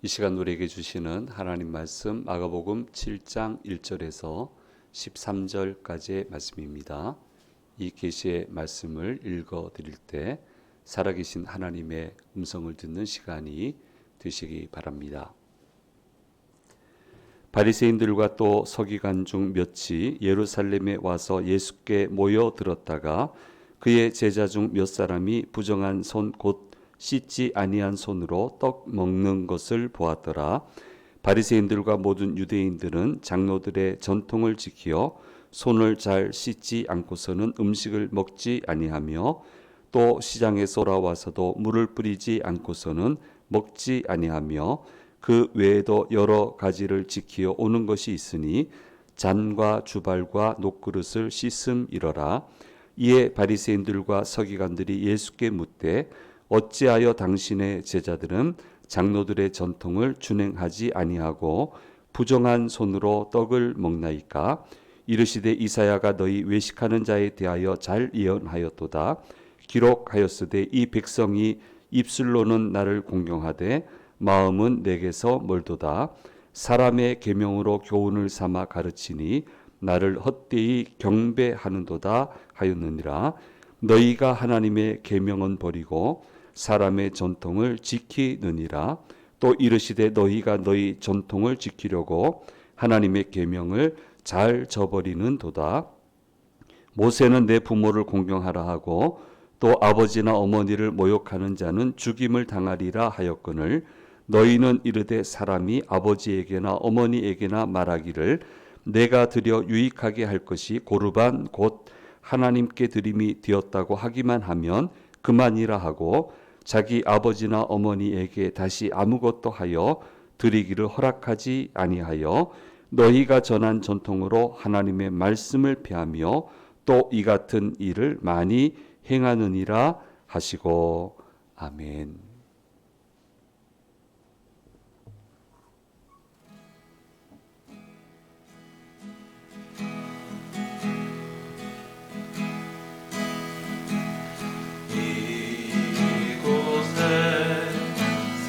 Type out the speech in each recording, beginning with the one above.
이 시간 우리에게 주시는 하나님 말씀 마가복음 7장 1절에서 13절까지의 말씀입니다. 이 계시의 말씀을 읽어 드릴 때 살아계신 하나님의 음성을 듣는 시간이 되시기 바랍니다. 바리새인들과 또 서기관 중 몇이 예루살렘에 와서 예수께 모여들었다가 그의 제자 중 몇 사람이 부정한 손 곧 씻지 아니한 손으로 떡 먹는 것을 보았더라. 바리새인들과 모든 유대인들은 장로들의 전통을 지키어 손을 잘 씻지 않고서는 음식을 먹지 아니하며 또 시장에서 돌아와서도 물을 뿌리지 않고서는 먹지 아니하며 그 외에도 여러 가지를 지키어 오는 것이 있으니 잔과 주발과 녹그릇을 씻음이러라. 이에 바리새인들과 서기관들이 예수께 묻되 어찌하여 당신의 제자들은 장로들의 전통을 준행하지 아니하고 부정한 손으로 떡을 먹나이까? 이르시되 이사야가 너희 외식하는 자에 대하여 잘 예언하였도다. 기록하였으되 이 백성이 입술로는 나를 공경하되 마음은 내게서 멀도다. 사람의 계명으로 교훈을 삼아 가르치니 나를 헛되이 경배하는도다 하였느니라. 너희가 하나님의 계명은 버리고 사람의 전통을 지키느니라. 또 이르시되 너희가 너희 전통을 지키려고 하나님의 계명을 잘 저버리는도다. 모세는 내 부모를 공경하라 하고 또 아버지나 어머니를 모욕하는 자는 죽임을 당하리라 하였거늘 너희는 이르되 사람이 아버지에게나 어머니에게나 말하기를 내가 드려 유익하게 할 것이 고르반 곧 하나님께 드림이 되었다고 하기만 하면 그만이라 하고 자기 아버지나 어머니에게 다시 아무것도 하여 드리기를 허락하지 아니하여 너희가 전한 전통으로 하나님의 말씀을 폐하며 또 이 같은 일을 많이 행하느니라 하시고 아멘.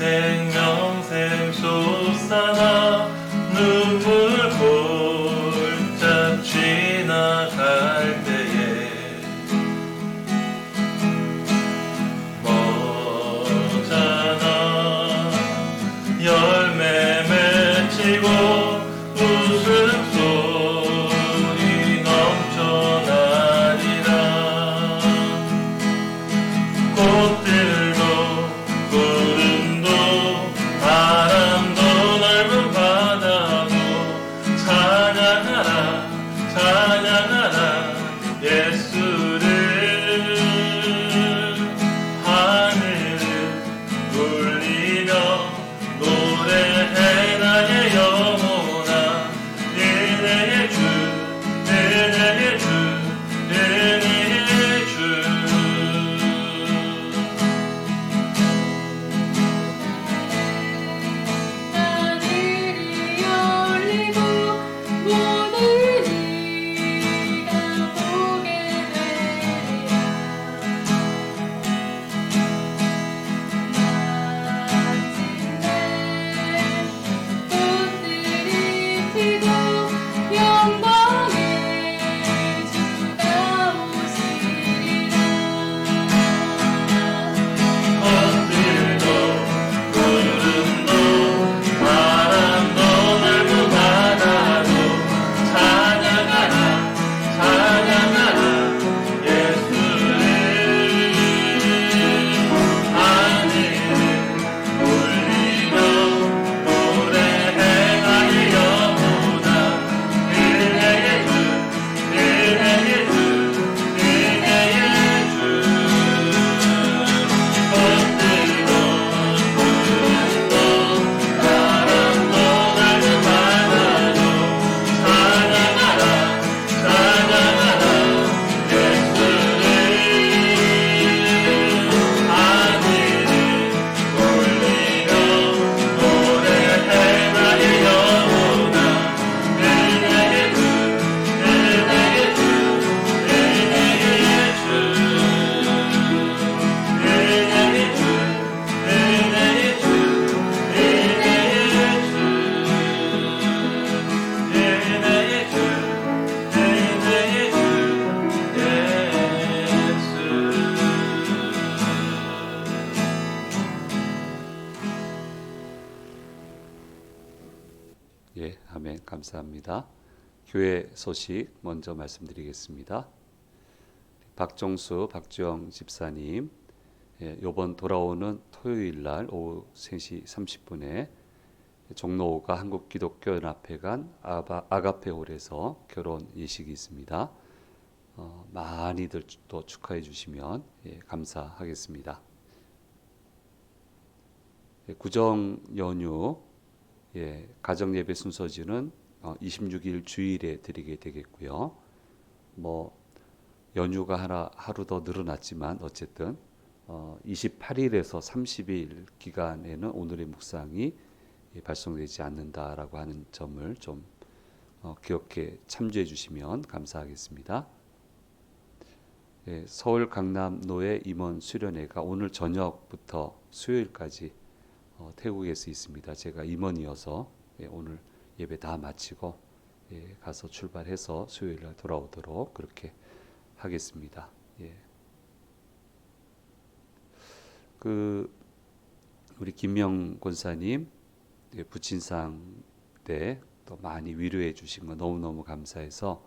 생명샘 솟아나 눈물 골짝 지나갈 때에 예, 아멘. 감사합니다. 교회 소식 먼저 말씀드리겠습니다. 박종수, 박주영 집사님, 예, 이번 돌아오는 토요일 날 오후 3시 30분에 종로가 한국기독교연합회관 아가페홀에서 결혼 예식이 있습니다. 많이들 또 축하해 주시면 예, 감사하겠습니다. 예, 구정 연휴 예, 가정 예배 순서지는 26일 주일에 드리게 되겠고요. 뭐 연휴가 하루 더 늘어났지만 어쨌든 28일에서 30일 기간에는 오늘의 묵상이 발송되지 않는다라고 하는 점을 좀 기억해 참조해 주시면 감사하겠습니다. 예, 서울 강남로의 임원 수련회가 오늘 저녁부터 수요일까지 태국에서 있습니다. 제가 임원이어서 예, 오늘 예배 다 마치고 예, 가서 출발해서 수요일 날 돌아오도록 그렇게 하겠습니다. 예. 우리 김명 권사님 예, 부친상 때 또 많이 위로해 주신 거 너무너무 감사해서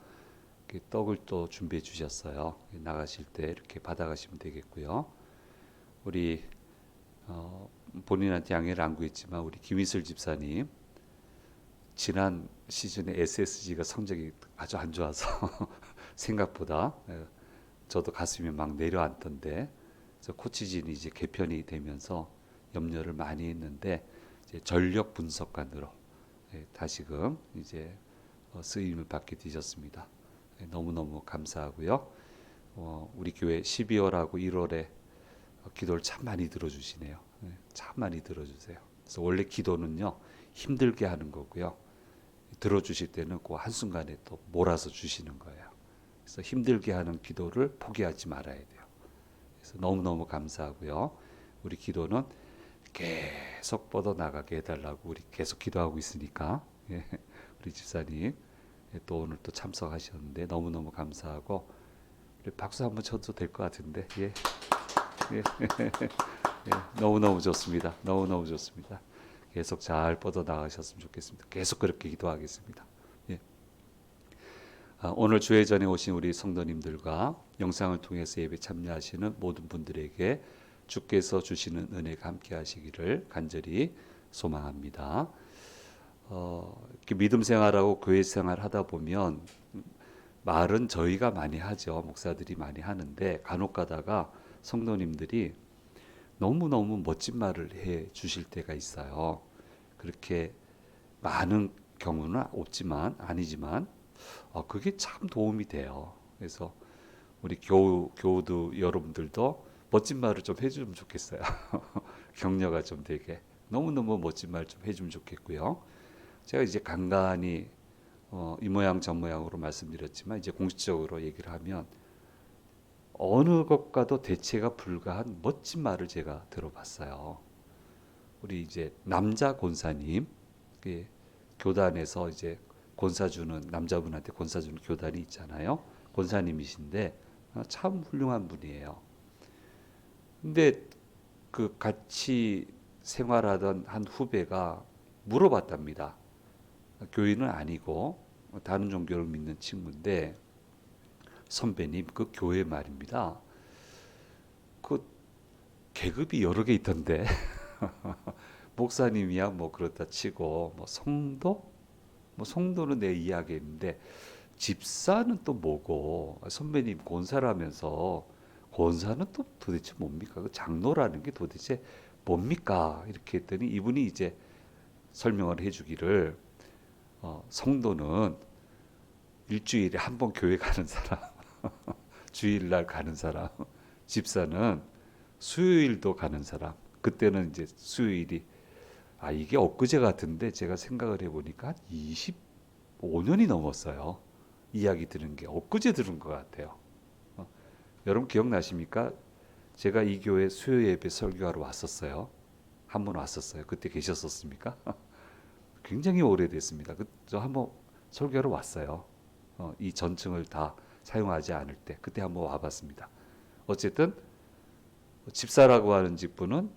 떡을 또 준비해 주셨어요. 나가실 때 이렇게 받아가시면 되겠고요. 우리 본인한테 양해를 안 구했지만 우리 김희슬 집사님 지난 시즌에 SSG가 성적이 아주 안 좋아서 생각보다 저도 가슴이 막 내려앉던데 코치진이 이제 개편이 되면서 염려를 많이 했는데 이제 전력 분석관으로 다시금 이제 쓰임을 받게 되셨습니다. 너무너무 감사하고요. 우리 교회 12월하고 1월에 기도를 참 많이 들어주시네요. 참 많이 들어주세요. 그래서 원래 기도는요 힘들게 하는 거고요. 들어주실 때는 그 한순간에 또 몰아서 주시는 거예요. 그래서 힘들게 하는 기도를 포기하지 말아야 돼요. 그래서 너무너무 감사하고요. 우리 기도는 계속 뻗어나가게 해달라고 우리 계속 기도하고 있으니까 예, 우리 집사님 또 오늘 또 참석하셨는데 너무너무 감사하고 우리 박수 한번 쳐도 될 것 같은데 예. 예. 예. 너무너무 좋습니다. 너무너무 좋습니다. 계속 잘 뻗어나가셨으면 좋겠습니다. 계속 그렇게 기도하겠습니다. 예. 오늘 주회전에 오신 우리 성도님들과 영상을 통해서 예배 참여하시는 모든 분들에게 주께서 주시는 은혜가 함께 하시기를 간절히 소망합니다. 이렇게 믿음 생활하고 교회 생활 하다 보면 말은 저희가 많이 하죠. 목사들이 많이 하는데 간혹 가다가 성도님들이 너무너무 멋진 말을 해 주실 때가 있어요. 그렇게 많은 경우는 아니지만 그게 참 도움이 돼요. 그래서 우리 교우도 여러분들도 멋진 말을 좀 해주면 좋겠어요. 격려가 좀 되게 너무너무 멋진 말 좀 해주면 좋겠고요. 제가 이제 간간히 이 모양 저 모양으로 말씀드렸지만 이제 공식적으로 얘기를 하면 어느 것과도 대체가 불가한 멋진 말을 제가 들어봤어요. 우리 이제 남자 권사님 교단에서 이제 권사 주는 남자분한테 권사 주는 교단이 있잖아요. 권사님이신데 참 훌륭한 분이에요. 근데 그 같이 생활하던 한 후배가 물어봤답니다. 교인은 아니고 다른 종교를 믿는 친구인데 선배님 그 교회 말입니다. 그 계급이 여러 개 있던데 목사님이야 뭐 그렇다 치고 뭐 성도? 뭐 성도는 내 이야기했는데 집사는 또 뭐고 선배님 권사라면서 권사는 또 도대체 뭡니까? 그 장로라는 게 도대체 뭡니까? 이렇게 했더니 이분이 이제 설명을 해주기를 성도는 일주일에 한 번 교회 가는 사람, 주일날 가는 사람, 집사는 수요일도 가는 사람. 그때는 이제 수요일이 이게 엊그제 같은데 제가 생각을 해보니까 한 25년이 넘었어요. 이야기 들은 게 엊그제 들은 것 같아요. 여러분 기억나십니까? 제가 이 교회 수요 예배 설교하러 왔었어요. 한 번 왔었어요. 그때 계셨었습니까? 굉장히 오래됐습니다. 저 한번 설교하러 왔어요. 이 전층을 다 사용하지 않을 때 그때 한번 와봤습니다. 어쨌든 집사라고 하는 직분은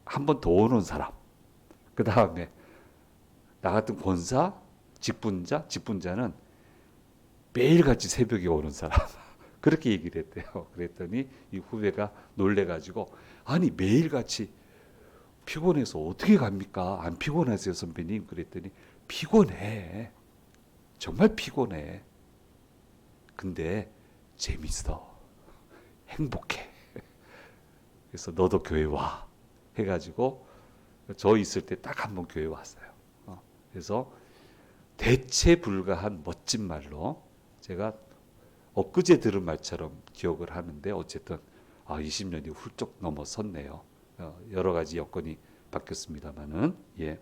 한 번 더 오는 사람. 그 다음에 나 같은 권사 직분자는 매일같이 새벽에 오는 사람. 그렇게 얘기를 했대요. 그랬더니 이 후배가 놀래가지고 아니 매일같이 피곤해서 어떻게 갑니까? 안 피곤하세요 선배님? 그랬더니 피곤해. 정말 피곤해. 근데 재밌어. 행복해. 그래서 너도 교회 와. 해가지고 저 있을 때 딱 한 번 교회 왔어요. 그래서 대체 불가한 멋진 말로 제가 엊그제 들은 말처럼 기억을 하는데 어쨌든 20년이 훌쩍 넘어섰네요. 여러 가지 여건이 바뀌었습니다만은 예.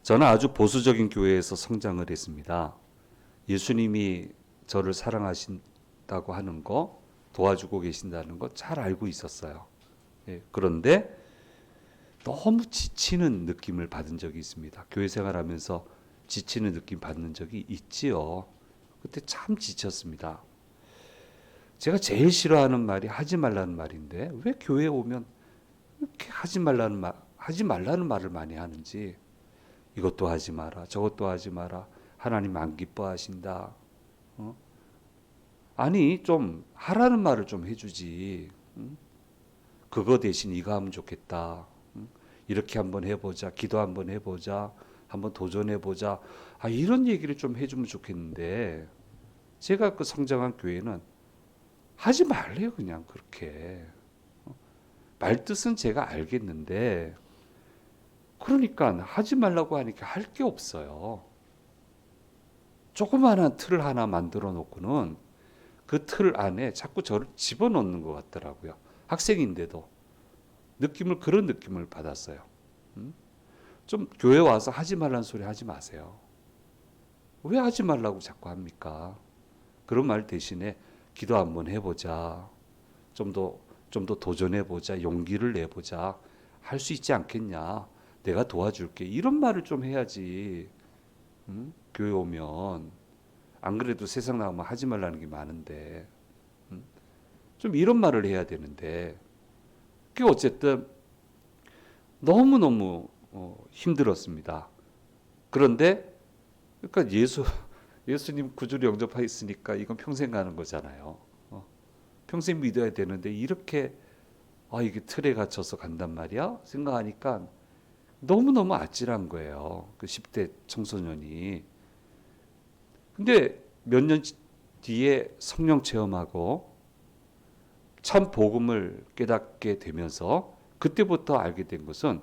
저는 아주 보수적인 교회에서 성장을 했습니다. 예수님이 저를 사랑하신다고 하는 거, 도와주고 계신다는 거 잘 알고 있었어요. 예. 그런데 너무 지치는 느낌을 받은 적이 있습니다. 교회 생활하면서 지치는 느낌 받는 적이 있지요. 그때 참 지쳤습니다. 제가 제일 싫어하는 말이 하지 말라는 말인데 왜 교회에 오면 이렇게 하지 말라는 말을 많이 하는지. 이것도 하지 마라, 저것도 하지 마라, 하나님 안 기뻐하신다. 아니 좀 하라는 말을 좀 해주지. 그거 대신 이거 하면 좋겠다. 이렇게 한번 해보자, 기도 한번 해보자, 한번 도전해보자. 이런 얘기를 좀 해주면 좋겠는데 제가 그 성장한 교회는 하지 말래요. 그냥 그렇게. 말뜻은 제가 알겠는데 그러니까 하지 말라고 하니까 할 게 없어요. 조그마한 틀 하나 만들어 놓고는 그 틀 안에 자꾸 저를 집어넣는 것 같더라고요. 학생인데도 그런 느낌을 받았어요. 좀 교회 와서 하지 말라는 소리 하지 마세요. 왜 하지 말라고 자꾸 합니까? 그런 말 대신에 기도 한번 해보자. 좀 더 도전해보자. 용기를 내보자. 할 수 있지 않겠냐. 내가 도와줄게. 이런 말을 좀 해야지. 교회 오면. 안 그래도 세상 나가면 하지 말라는 게 많은데. 좀 이런 말을 해야 되는데. 그게 어쨌든 너무너무 힘들었습니다. 그런데 그러니까 예수님 구주를 영접했으니까 이건 평생 가는 거잖아요. 평생 믿어야 되는데 이렇게 이게 틀에 갇혀서 간단 말이야? 생각하니까 너무너무 아찔한 거예요. 그 10대 청소년이. 근데 몇 년 뒤에 성령 체험하고 참 복음을 깨닫게 되면서 그때부터 알게 된 것은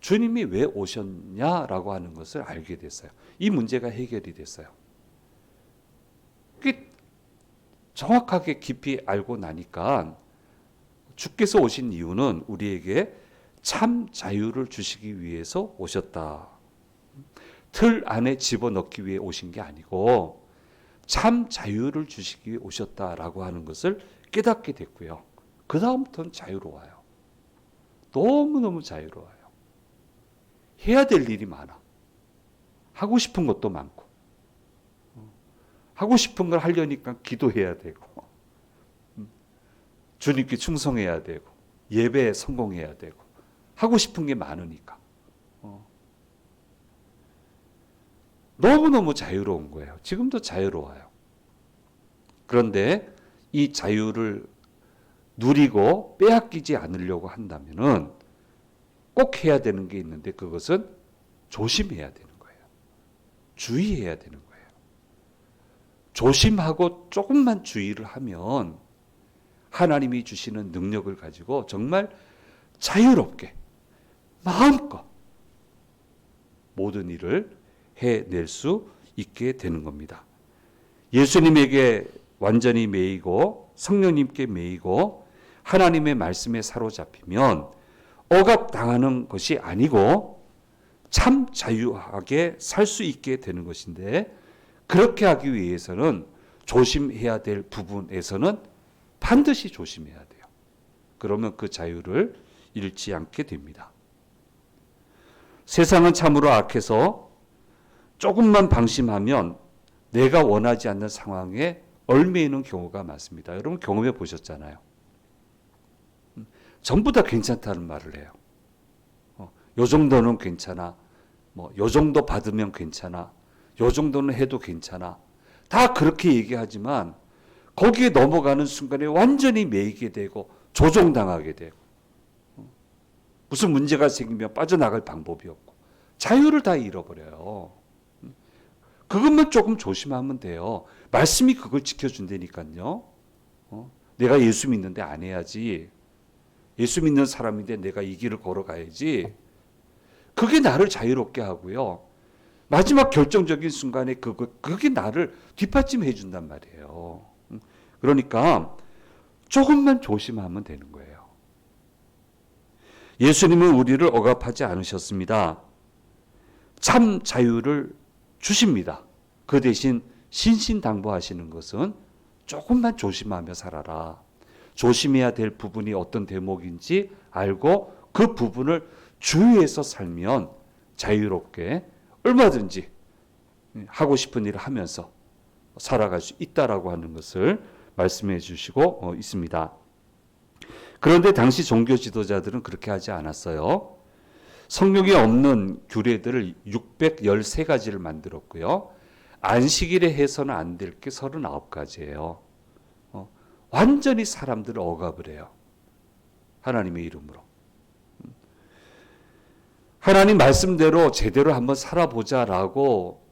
주님이 왜 오셨냐라고 하는 것을 알게 됐어요. 이 문제가 해결이 됐어요. 정확하게 깊이 알고 나니까 주께서 오신 이유는 우리에게 참 자유를 주시기 위해서 오셨다. 틀 안에 집어넣기 위해 오신 게 아니고 참 자유를 주시기 위해 오셨다라고 하는 것을 깨닫게 됐고요. 그 다음부터는 자유로워요. 너무너무 자유로워요. 해야 될 일이 많아. 하고 싶은 것도 많고. 하고 싶은 걸 하려니까 기도해야 되고 주님께 충성해야 되고 예배에 성공해야 되고 하고 싶은 게 많으니까 너무너무 자유로운 거예요. 지금도 자유로워요. 그런데 이 자유를 누리고 빼앗기지 않으려고 한다면은 꼭 해야 되는 게 있는데 그것은 조심해야 되는 거예요. 주의해야 되는 거예요. 조심하고 조금만 주의를 하면 하나님이 주시는 능력을 가지고 정말 자유롭게 마음껏 모든 일을 해낼 수 있게 되는 겁니다. 예수님에게 완전히 매이고 성령님께 매이고 하나님의 말씀에 사로잡히면 억압당하는 것이 아니고 참 자유하게 살 수 있게 되는 것인데 그렇게 하기 위해서는 조심해야 될 부분에서는 반드시 조심해야 돼요. 그러면 그 자유를 잃지 않게 됩니다. 세상은 참으로 악해서 조금만 방심하면 내가 원하지 않는 상황에 얽매이는 경우가 많습니다. 여러분 경험해 보셨잖아요. 전부 다 괜찮다는 말을 해요. 요 정도는 괜찮아. 요 정도 받으면 괜찮아. 요 정도는 해도 괜찮아. 다 그렇게 얘기하지만 거기에 넘어가는 순간에 완전히 매이게 되고 조종당하게 되고 무슨 문제가 생기면 빠져나갈 방법이 없고 자유를 다 잃어버려요. 그것만 조금 조심하면 돼요. 말씀이 그걸 지켜준다니까요. 내가 예수 믿는데 안 해야지. 예수 믿는 사람인데 내가 이 길을 걸어가야지. 그게 나를 자유롭게 하고요. 마지막 결정적인 순간에 그게 나를 뒷받침해 준단 말이에요. 그러니까 조금만 조심하면 되는 거예요. 예수님은 우리를 억압하지 않으셨습니다. 참 자유를 주십니다. 그 대신 신신당부하시는 것은 조금만 조심하며 살아라. 조심해야 될 부분이 어떤 대목인지 알고 그 부분을 주의해서 살면 자유롭게 얼마든지 하고 싶은 일을 하면서 살아갈 수 있다라고 하는 것을 말씀해 주시고 있습니다. 그런데 당시 종교 지도자들은 그렇게 하지 않았어요. 성경에 없는 규례들을 613가지를 만들었고요. 안식일에 해서는 안 될 게 39가지예요. 완전히 사람들을 억압을 해요. 하나님의 이름으로. 하나님 말씀대로 제대로 한번 살아보자라고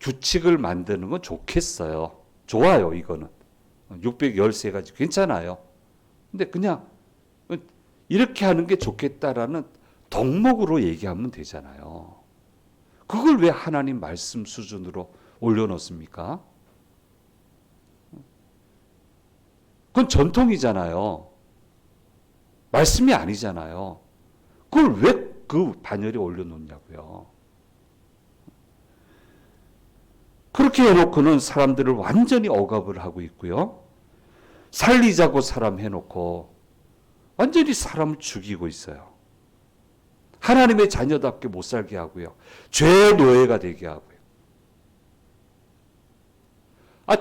규칙을 만드는 건 좋겠어요. 좋아요, 이거는. 613가지 괜찮아요. 근데 그냥 이렇게 하는 게 좋겠다라는 덕목으로 얘기하면 되잖아요. 그걸 왜 하나님 말씀 수준으로 올려놓습니까? 그건 전통이잖아요. 말씀이 아니잖아요. 그걸 왜 그 반열에 올려놓냐고요. 그렇게 해놓고는 사람들을 완전히 억압을 하고 있고요. 살리자고 사람 해놓고 완전히 사람을 죽이고 있어요. 하나님의 자녀답게 못 살게 하고요. 죄의 노예가 되게 하고요.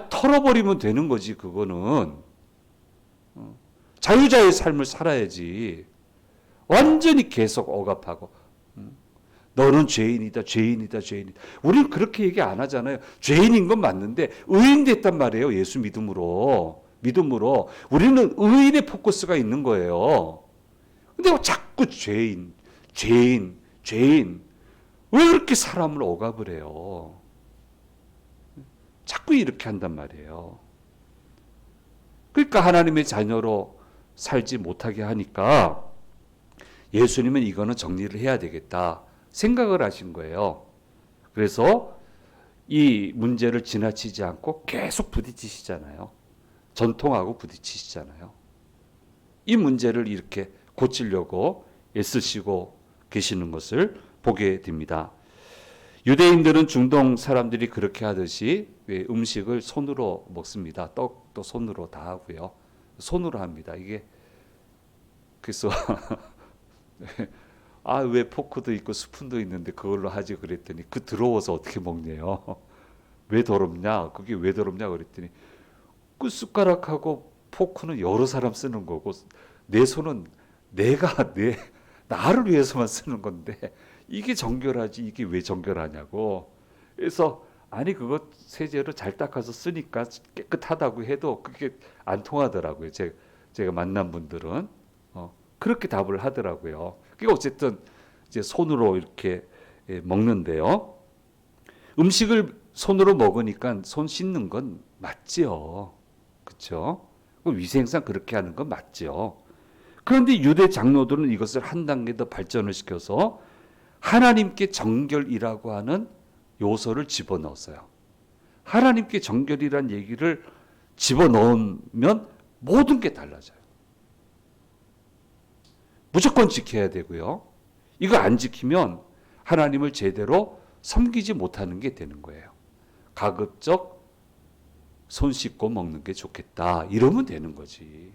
털어버리면 되는 거지, 그거는. 자유자의 삶을 살아야지. 완전히 계속 억압하고. 너는 죄인이다, 죄인이다, 죄인이다. 우리는 그렇게 얘기 안 하잖아요. 죄인인 건 맞는데 의인 됐단 말이에요. 예수 믿음으로. 우리는 의인의 포커스가 있는 거예요. 근데 자꾸 죄인. 왜 그렇게 사람을 억압을 해요? 자꾸 이렇게 한단 말이에요. 그러니까 하나님의 자녀로 살지 못하게 하니까 예수님은 이거는 정리를 해야 되겠다 생각을 하신 거예요. 그래서 이 문제를 지나치지 않고 계속 부딪히시잖아요. 전통하고 부딪히시잖아요. 이 문제를 이렇게 고치려고 애쓰시고 계시는 것을 보게 됩니다. 유대인들은 중동 사람들이 그렇게 하듯이 음식을 손으로 먹습니다. 떡도 손으로 다 하고요. 손으로 합니다. 이게 그래서 왜 포크도 있고 스푼도 있는데 그걸로 하지 그랬더니 그 더러워서 어떻게 먹네요. 왜 더럽냐? 그게 왜 더럽냐 그랬더니 그 숟가락하고 포크는 여러 사람 쓰는 거고 내 손은 나를 위해서만 쓰는 건데 이게 정결하지 이게 왜 정결하냐고. 그래서 아니 그거 세제로 잘 닦아서 쓰니까 깨끗하다고 해도 그게 안 통하더라고요. 제가 만난 분들은 그렇게 답을 하더라고요. 그러니까 어쨌든 이제 손으로 이렇게 먹는데요. 음식을 손으로 먹으니까 손 씻는 건 맞지요. 그렇죠? 위생상 그렇게 하는 건 맞죠. 그런데 유대 장로들은 이것을 한 단계 더 발전을 시켜서 하나님께 정결이라고 하는 요소를 집어넣었어요. 하나님께 정결이란 얘기를 집어넣으면 모든 게 달라져요. 무조건 지켜야 되고요. 이거 안 지키면 하나님을 제대로 섬기지 못하는 게 되는 거예요. 가급적 손 씻고 먹는 게 좋겠다. 이러면 되는 거지.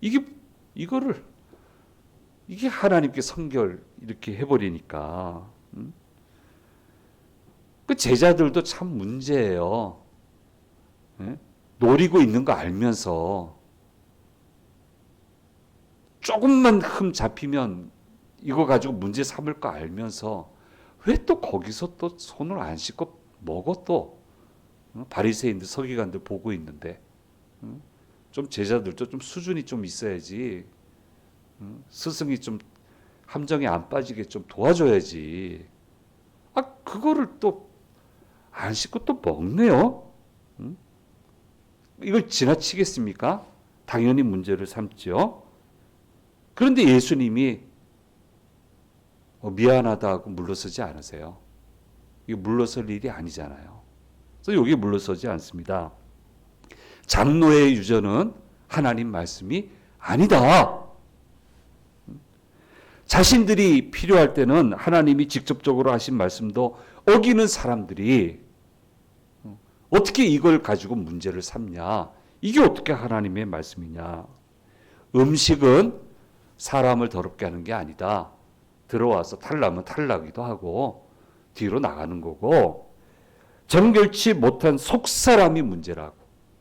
이게 하나님께 성결 이렇게 해버리니까. 그 제자들도 참 문제예요. 노리고 있는 거 알면서 조금만 흠 잡히면 이거 가지고 문제 삼을 거 알면서 왜 또 거기서 또 손을 안 씻고 먹어 또? 바리새인들 서기관들 보고 있는데 좀 제자들도 좀 수준이 좀 있어야지. 스승이 좀 함정에 안 빠지게 좀 도와줘야지. 아 그거를 또 안 씻고 또 먹네요. 이걸 지나치겠습니까? 당연히 문제를 삼죠. 그런데 예수님이 미안하다 하고 물러서지 않으세요. 이게 물러설 일이 아니잖아요. 그래서 여기 물러서지 않습니다. 장로의 유전은 하나님 말씀이 아니다. 자신들이 필요할 때는 하나님이 직접적으로 하신 말씀도 어기는 사람들이 어떻게 이걸 가지고 문제를 삼냐? 이게 어떻게 하나님의 말씀이냐? 음식은 사람을 더럽게 하는 게 아니다. 들어와서 탈나면 탈나기도 하고 뒤로 나가는 거고 정결치 못한 속사람이 문제라고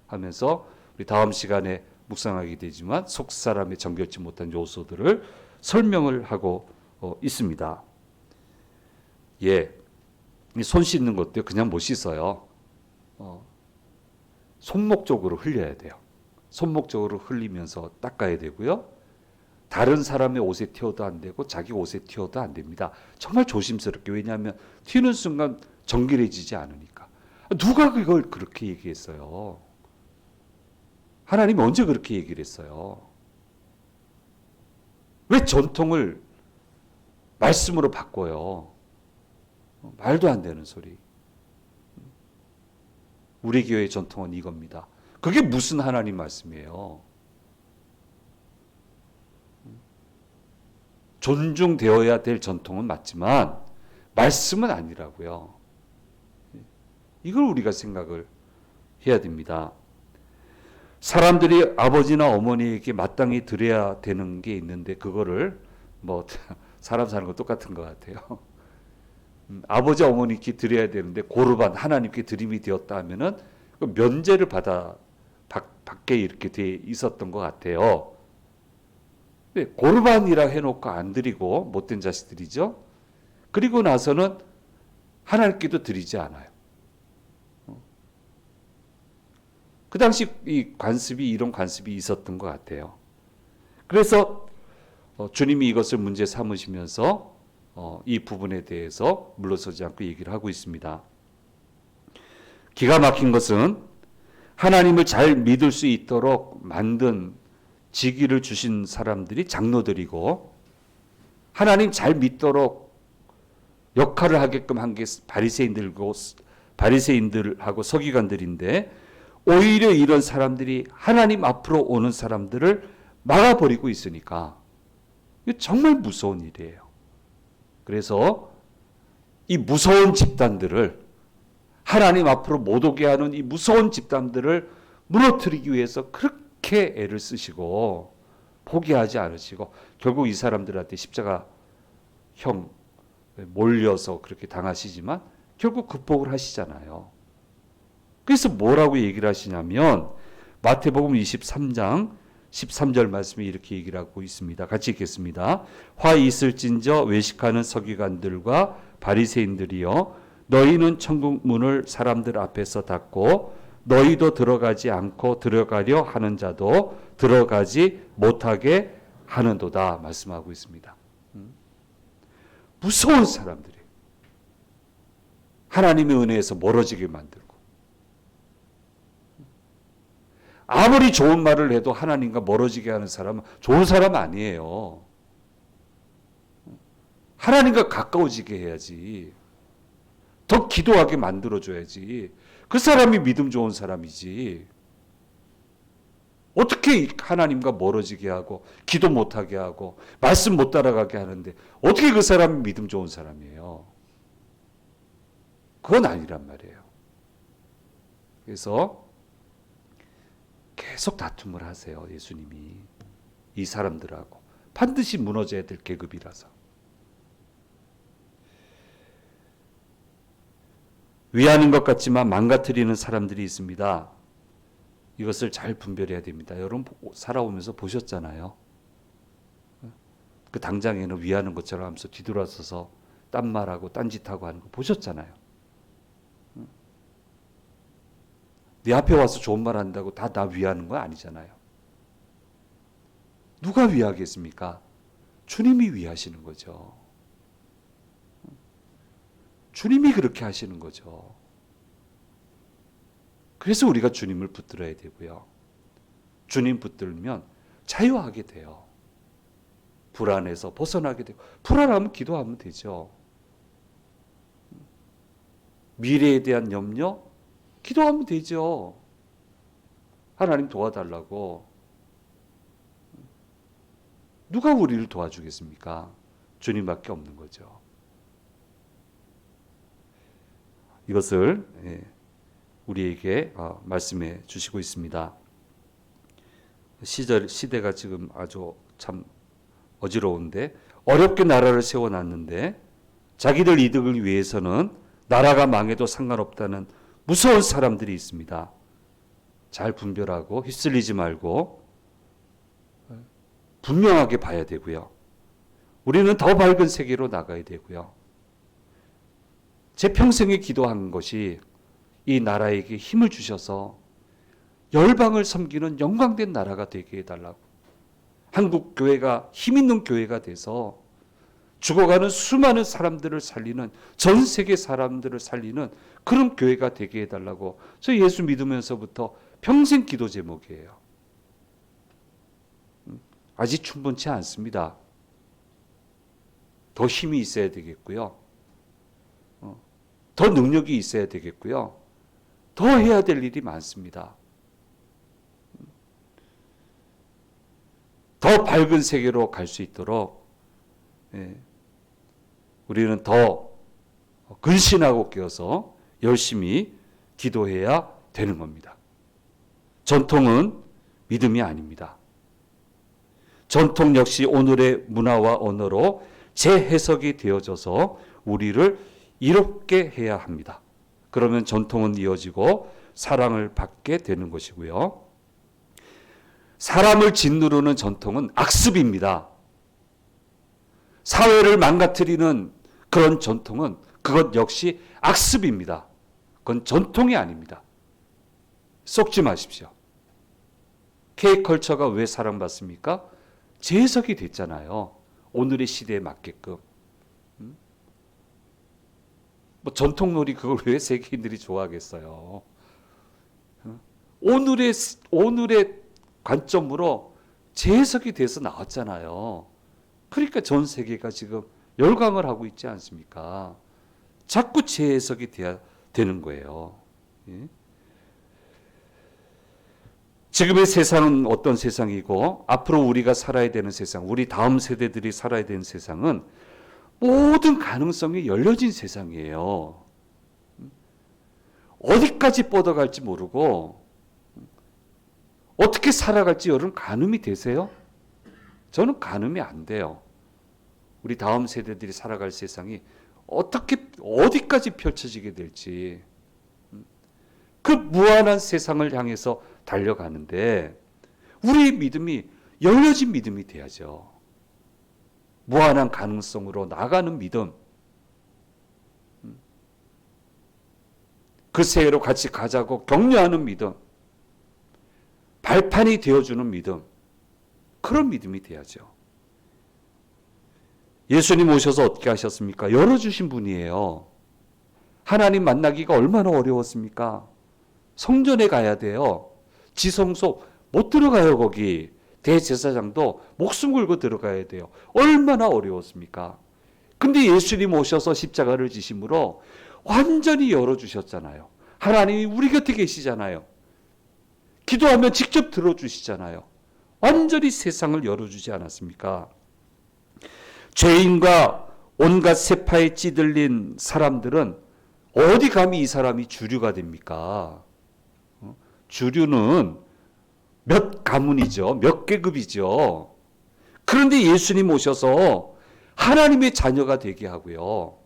하면서 우리 다음 시간에 묵상하게 되지만 속사람의 정결치 못한 요소들을 설명을 하고 있습니다. 예, 손 씻는 것도 그냥 못 씻어요. 손목 쪽으로 흘려야 돼요. 손목 쪽으로 흘리면서 닦아야 되고요. 다른 사람의 옷에 튀어도 안 되고 자기 옷에 튀어도 안 됩니다. 정말 조심스럽게. 왜냐하면 튀는 순간 정결해지지 않으니까. 누가 그걸 그렇게 얘기했어요? 하나님이 언제 그렇게 얘기를 했어요? 왜 전통을 말씀으로 바꿔요? 말도 안 되는 소리. 우리 교회의 전통은 이겁니다. 그게 무슨 하나님 말씀이에요? 존중되어야 될 전통은 맞지만 말씀은 아니라고요. 이걸 우리가 생각을 해야 됩니다. 사람들이 아버지나 어머니에게 마땅히 드려야 되는 게 있는데 그거를 뭐 사람 사는 거 똑같은 것 같아요. 아버지 어머니께 드려야 되는데 고르반 하나님께 드림이 되었다 하면은 면제를 받게 이렇게 돼 있었던 것 같아요. 고르반이라 해놓고 안 드리고 못된 자식들이죠. 그리고 나서는 하나님께도 드리지 않아요. 그 당시 이 관습이 이런 관습이 있었던 것 같아요. 그래서 주님이 이것을 문제 삼으시면서 이 부분에 대해서 물러서지 않고 얘기를 하고 있습니다. 기가 막힌 것은 하나님을 잘 믿을 수 있도록 만든 직위를 주신 사람들이 장로들이고 하나님 잘 믿도록 역할을 하게끔 한 게 바리새인들하고 서기관들인데 오히려 이런 사람들이 하나님 앞으로 오는 사람들을 막아버리고 있으니까 이게 정말 무서운 일이에요. 그래서 이 무서운 집단들을 하나님 앞으로 못 오게 하는 이 무서운 집단들을 무너뜨리기 위해서 그렇게 애를 쓰시고 포기하지 않으시고 결국 이 사람들한테 십자가형 몰려서 그렇게 당하시지만 결국 극복을 하시잖아요. 그래서 뭐라고 얘기를 하시냐면 마태복음 23장 13절 말씀에 이렇게 얘기를 하고 있습니다. 같이 읽겠습니다. 화 있을진저 외식하는 서기관들과 바리새인들이여 너희는 천국 문을 사람들 앞에서 닫고 너희도 들어가지 않고 들어가려 하는 자도 들어가지 못하게 하는도다 말씀하고 있습니다. 무서운 사람들이 하나님의 은혜에서 멀어지게 만들고 아무리 좋은 말을 해도 하나님과 멀어지게 하는 사람은 좋은 사람 아니에요. 하나님과 가까워지게 해야지. 더 기도하게 만들어줘야지. 그 사람이 믿음 좋은 사람이지. 어떻게 하나님과 멀어지게 하고 기도 못하게 하고 말씀 못 따라가게 하는데 어떻게 그 사람이 믿음 좋은 사람이에요? 그건 아니란 말이에요. 그래서 계속 다툼을 하세요. 예수님이 이 사람들하고 반드시 무너져야 될 계급이라서. 위하는 것 같지만 망가뜨리는 사람들이 있습니다. 이것을 잘 분별해야 됩니다. 여러분 살아오면서 보셨잖아요. 그 당장에는 위하는 것처럼 하면서 뒤돌아서서 딴말하고 딴짓하고 하는 거 보셨잖아요. 내 앞에 와서 좋은 말 한다고 다 나 위하는 거 아니잖아요. 누가 위하겠습니까? 주님이 위하시는 거죠. 주님이 그렇게 하시는 거죠. 그래서 우리가 주님을 붙들어야 되고요. 주님 붙들면 자유하게 돼요. 불안에서 벗어나게 되고, 불안하면 기도하면 되죠. 미래에 대한 염려, 기도하면 되죠. 하나님 도와달라고. 누가 우리를 도와주겠습니까? 주님밖에 없는 거죠. 이것을 우리에게 말씀해 주시고 있습니다. 시대가 지금 아주 참 어지러운데, 어렵게 나라를 세워놨는데 자기들 이득을 위해서는 나라가 망해도 상관없다는 무서운 사람들이 있습니다. 잘 분별하고 휩쓸리지 말고 분명하게 봐야 되고요. 우리는 더 밝은 세계로 나가야 되고요. 제 평생에 기도한 것이 이 나라에게 힘을 주셔서 열방을 섬기는 영광된 나라가 되게 해달라고. 한국 교회가 힘 있는 교회가 돼서 죽어가는 수많은 사람들을 살리는, 전 세계 사람들을 살리는 그런 교회가 되게 해달라고. 저 예수 믿으면서부터 평생 기도 제목이에요. 아직 충분치 않습니다. 더 힘이 있어야 되겠고요. 더 능력이 있어야 되겠고요. 더 해야 될 일이 많습니다. 더 밝은 세계로 갈 수 있도록 우리는 더 근신하고 깨어서 열심히 기도해야 되는 겁니다. 전통은 믿음이 아닙니다. 전통 역시 오늘의 문화와 언어로 재해석이 되어져서 우리를 이롭게 해야 합니다. 그러면 전통은 이어지고 사랑을 받게 되는 것이고요. 사람을 짓누르는 전통은 악습입니다. 사회를 망가뜨리는 그런 전통은 그것 역시 악습입니다. 그건 전통이 아닙니다. 속지 마십시오. K컬처가 왜 사랑받습니까? 재해석이 됐잖아요. 오늘의 시대에 맞게끔. 뭐 전통놀이 그걸 왜 세계인들이 좋아하겠어요? 오늘의 관점으로 재해석이 돼서 나왔잖아요. 그러니까 전 세계가 지금 열광을 하고 있지 않습니까? 자꾸 재해석이 돼야 되는 거예요. 예? 지금의 세상은 어떤 세상이고 앞으로 우리가 살아야 되는 세상, 우리 다음 세대들이 살아야 되는 세상은 모든 가능성이 열려진 세상이에요. 어디까지 뻗어갈지 모르고 어떻게 살아갈지 여러분 가늠이 되세요? 저는 가늠이 안 돼요. 우리 다음 세대들이 살아갈 세상이 어디까지 펼쳐지게 될지. 그 무한한 세상을 향해서 달려가는데 우리의 믿음이 열려진 믿음이 돼야죠. 무한한 가능성으로 나가는 믿음. 그 세계로 같이 가자고 격려하는 믿음. 발판이 되어주는 믿음. 그런 믿음이 돼야죠. 예수님 오셔서 어떻게 하셨습니까? 열어주신 분이에요. 하나님 만나기가 얼마나 어려웠습니까? 성전에 가야 돼요. 지성소 못 들어가요. 거기 대제사장도 목숨 걸고 들어가야 돼요. 얼마나 어려웠습니까? 근데 예수님 오셔서 십자가를 지심으로 완전히 열어주셨잖아요. 하나님이 우리 곁에 계시잖아요. 기도하면 직접 들어주시잖아요. 완전히 세상을 열어주지 않았습니까? 죄인과 온갖 세파에 찌들린 사람들은 어디 감히 이 사람이 주류가 됩니까? 주류는 몇 가문이죠. 몇 계급이죠. 그런데 예수님 오셔서 하나님의 자녀가 되게 하고요.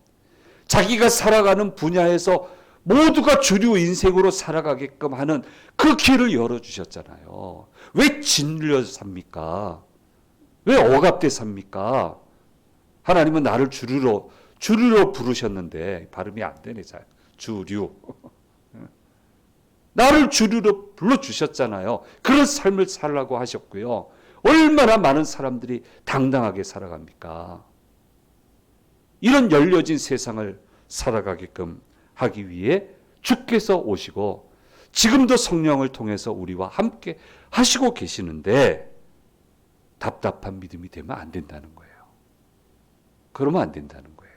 자기가 살아가는 분야에서 모두가 주류 인생으로 살아가게끔 하는 그 길을 열어주셨잖아요. 왜 짓눌려 삽니까? 왜 억압돼 삽니까? 하나님은 나를 주류로 부르셨는데 발음이 안 되네. 잘. 주류. 나를 주류로 불러주셨잖아요. 그런 삶을 살라고 하셨고요. 얼마나 많은 사람들이 당당하게 살아갑니까? 이런 열려진 세상을 살아가게끔 하기 위해 주께서 오시고 지금도 성령을 통해서 우리와 함께 하시고 계시는데 답답한 믿음이 되면 안 된다는 거예요. 그러면 안 된다는 거예요.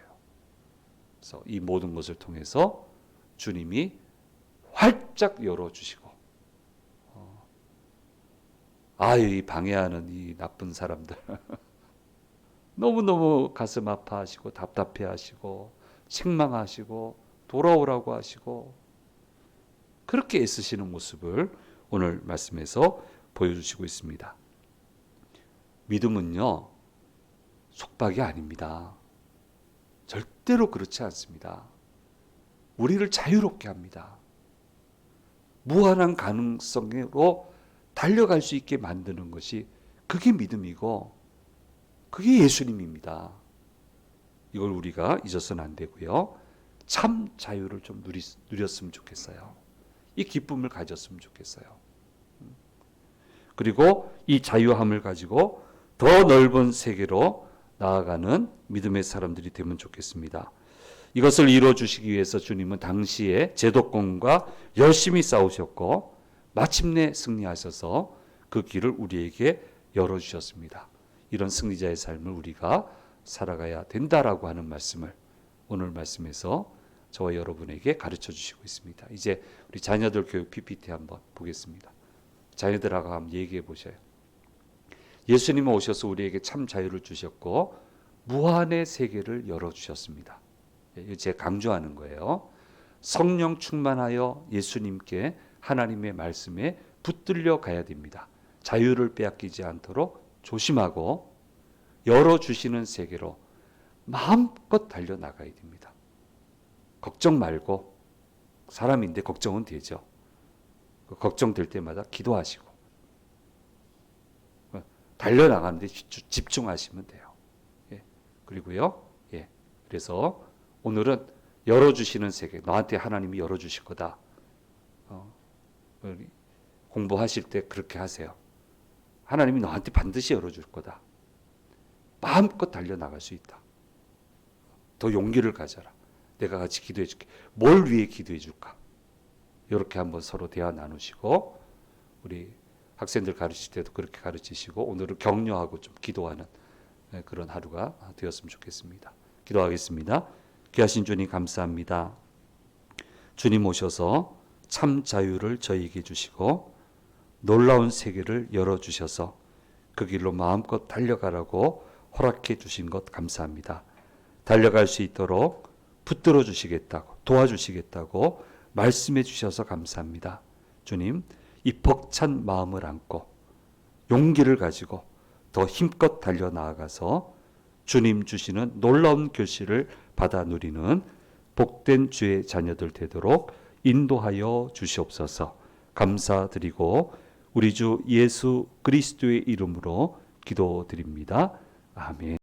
그래서 이 모든 것을 통해서 주님이 활짝 열어주시고 이 방해하는 이 나쁜 사람들 너무너무 가슴 아파하시고 답답해하시고 책망하시고 돌아오라고 하시고 그렇게 애쓰시는 모습을 오늘 말씀에서 보여주시고 있습니다. 믿음은요, 속박이 아닙니다. 절대로 그렇지 않습니다. 우리를 자유롭게 합니다. 무한한 가능성으로 달려갈 수 있게 만드는 것이 그게 믿음이고 그게 예수님입니다. 이걸 우리가 잊어서는 안 되고요. 참 자유를 좀 누렸으면 좋겠어요. 이 기쁨을 가졌으면 좋겠어요. 그리고 이 자유함을 가지고 더 넓은 세계로 나아가는 믿음의 사람들이 되면 좋겠습니다. 이것을 이루어 주시기 위해서 주님은 당시에 제도권과 열심히 싸우셨고 마침내 승리하셔서 그 길을 우리에게 열어주셨습니다. 이런 승리자의 삶을 우리가 살아가야 된다라고 하는 말씀을 오늘 말씀에서 저와 여러분에게 가르쳐 주시고 있습니다. 이제 우리 자녀들 교육 PPT 한번 보겠습니다. 자녀들하고 한번 얘기해 보셔요. 예수님은 오셔서 우리에게 참 자유를 주셨고 무한의 세계를 열어주셨습니다. 제가 강조하는 거예요. 성령 충만하여 예수님께 하나님의 말씀에 붙들려 가야 됩니다. 자유를 빼앗기지 않도록 조심하고 열어주시는 세계로 마음껏 달려나가야 됩니다. 걱정 말고 사람인데 걱정은 되죠. 걱정될 때마다 기도하시고 달려나가는데 집중하시면 돼요. 그리고요. 그래서 오늘은 열어주시는 세계, 너한테 하나님이 열어주실 거다. 공부하실 때 그렇게 하세요. 하나님이 너한테 반드시 열어줄 거다. 마음껏 달려나갈 수 있다. 더 용기를 가져라. 내가 같이 기도해 줄게. 뭘 위해 기도해 줄까? 이렇게 한번 서로 대화 나누시고 우리 학생들 가르칠 때도 그렇게 가르치시고 오늘은 격려하고 좀 기도하는 그런 하루가 되었으면 좋겠습니다. 기도하겠습니다. 귀하신 주님 감사합니다. 주님 오셔서 참 자유를 저희에게 주시고 놀라운 세계를 열어주셔서 그 길로 마음껏 달려가라고 허락해 주신 것 감사합니다. 달려갈 수 있도록 붙들어 주시겠다고 도와주시겠다고 말씀해 주셔서 감사합니다. 주님 이 벅찬 마음을 안고 용기를 가지고 더 힘껏 달려나아가서 주님 주시는 놀라운 결실을 받아 누리는 복된 주의 자녀들 되도록 인도하여 주시옵소서. 감사드리고 우리 주 예수 그리스도의 이름으로 기도드립니다. 아멘.